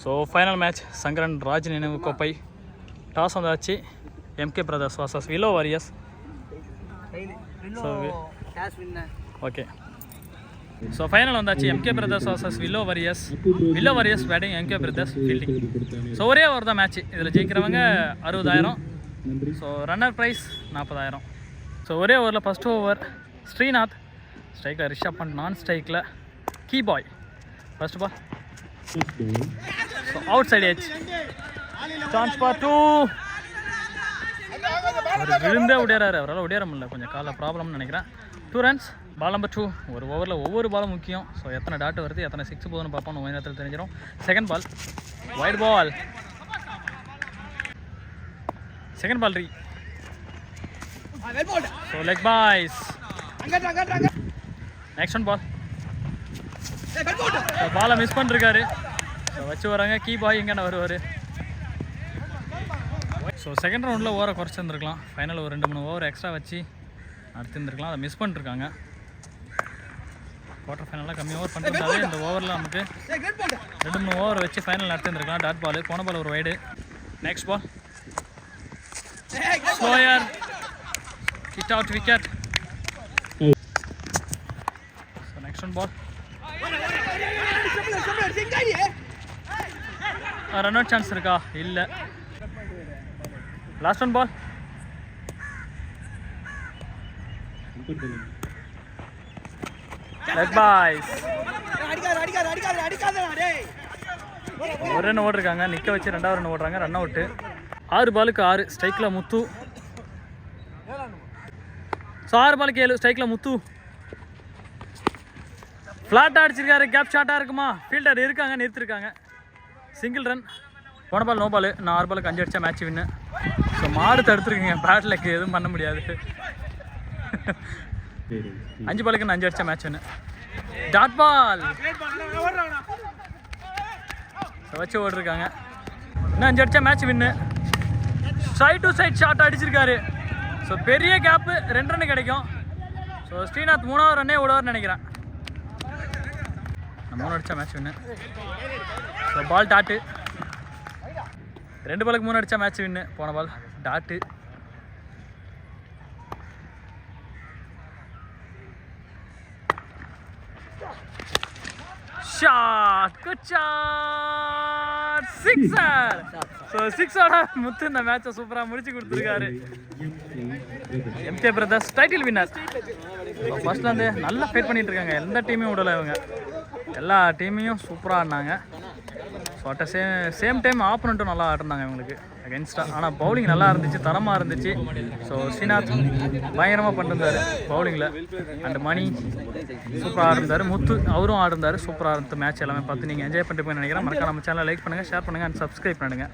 So final match Sankaran Raj நினைவு கோப்பை. Toss வந்தாச்சு. MK brothers versus Willow Warriors. Okay, so final வந்தாச்சு. MK brothers versus Willow Warriors. Willow Warriors batting, MK brothers fielding. So ஒரே over தான் match. இதில் ஜெயிக்கிறவங்க 60,000. So runner prize 40,000. So ஒரே ஓவரில் ஃபஸ்ட் ஓவர் ஸ்ரீநாத், ஸ்ட்ரைக்கில் ரிஷப் பண்ட், நான் ஸ்ட்ரைக்கில் கீ பாய். First ball outside edge, chance for 2. அவர் விழுந்தே உடையாரு, அவரால் உடையார முடியல, கொஞ்சம் கால ப்ராப்ளம்னு நினைக்கிறேன். 2 runs. பால் நம்பர் 2. ஒரு ஓவரில் ஒவ்வொரு பாலும் முக்கியம். ஸோ எத்தனை டாட் வருது, எத்தனை 6 போகுதுன்னு பார்ப்போம், ஒவ்வொரு நேரத்தில் தெரிஞ்சிடும். Second ball wide ball, second ball ரீ. So leg byes. Next one ball. பாலை மிஸ் பண்ணிருக்காரு. ஸோ வச்சு வராங்க. கீ பாய் எங்கே வருவார். ஸோ செகண்ட் ரவுண்டில் ஓவரை குறைச்சிருந்துருக்கலாம். ஃபைனல் ஒரு 2-3 ஓவர் எக்ஸ்ட்ரா வச்சு நடத்திருந்துருக்கலாம். அதை மிஸ் பண்ணிருக்காங்க. குவார்டர் ஃபைனலாக கம்மி ஓவர் பண்ணிருந்தாலே இந்த ஓவரில் நமக்கு 2-3 ஓவர் வச்சு ஃபைனல் நடத்திருந்துருக்கலாம். டாட் பால், போன பால் ஒரு wide. Next ball slower, hit out wicket. So next one ball run out chance இருக்கா? இல்லை. Last one ball leg byes. ஒரு ரன் ஓடுறாங்க, நிற்க வச்சு 2வது ரன் ஓடுறாங்க. Run out. 6 பாலுக்கு 6. ஸ்ட்ரைக்கில் முத்து. ஸோ 6 பாலுக்கு 7. ஸ்ட்ரைக்கில் முத்து ஃப்ளாட்டாக அடிச்சிருக்காரு. கேப் ஷாட்டாக இருக்குமா? ஃபீல்டர் இருக்காங்க, நிறுத்திருக்காங்க. Single run. போன பால் நோ பால். நான் 6 பாலுக்கு 5 அடித்தா மேட்ச் வின்னு. ஸோ மாடு தடுத்துருக்கீங்க, பேட்லக்கு எதுவும் பண்ண முடியாது. 5 பாலுக்கு நான் 5 அடித்தா மேட்ச் வின்னு. டாட் பால் வச்சு ஓடிருக்காங்க. இன்னும் 5 அடித்தா match win. Side to side shot அடிச்சிருக்காரு. ஸோ பெரிய கேப்பு, 2 ரன் கிடைக்கும். ஸோ ஸ்ரீநாத் 3வது ரன்னே விடுவார்னு நினைக்கிறேன். 3 அடித்தா match win. So ball dot. 2 பாலுக்கு 3 அடித்தா மேட்ச் வின்னு. போன ball dot. Shot, good shot, sixer. So 6ஓட முத்து இந்த மேட்சை சூப்பராக முடிச்சு கொடுத்துருக்காரு. MK brothers title winner. ஃபர்ஸ்ட்லேருந்து நல்லா ஃபைட் பண்ணிட்டு இருக்காங்க. எந்த டீமையும் விடலை இவங்க. எல்லா டீமையும் சூப்பராக ஆடினாங்க. ஸோ அட் சேம் டைம் ஆப்போனண்ட்டும் நல்லா ஆடினாங்க இவங்களுக்கு அகென்ஸ்டாக. ஆனால் பவுலிங் நல்லா இருந்துச்சு, தரமாக இருந்துச்சு. ஸோ ஸ்ரீநாத் பயங்கரமாக பண்ணிருந்தார் பவுலிங்கில். அண்ட் மணி சூப்பராக ஆடிருந்தார். முத்து அவரும் ஆடிருந்தார். சூப்பராக இருந்த மேட்ச் எல்லாமே பார்த்து நீங்கள் என்ஜாய் பண்ணிட்டு போய் நினைக்கிறேன். மறக்காம நம்ம சேனலை லைக் பண்ணுங்கள், ஷேர் பண்ணுங்கள் அண்ட் சப்ஸ்கிரைப் பண்ணுங்கள்.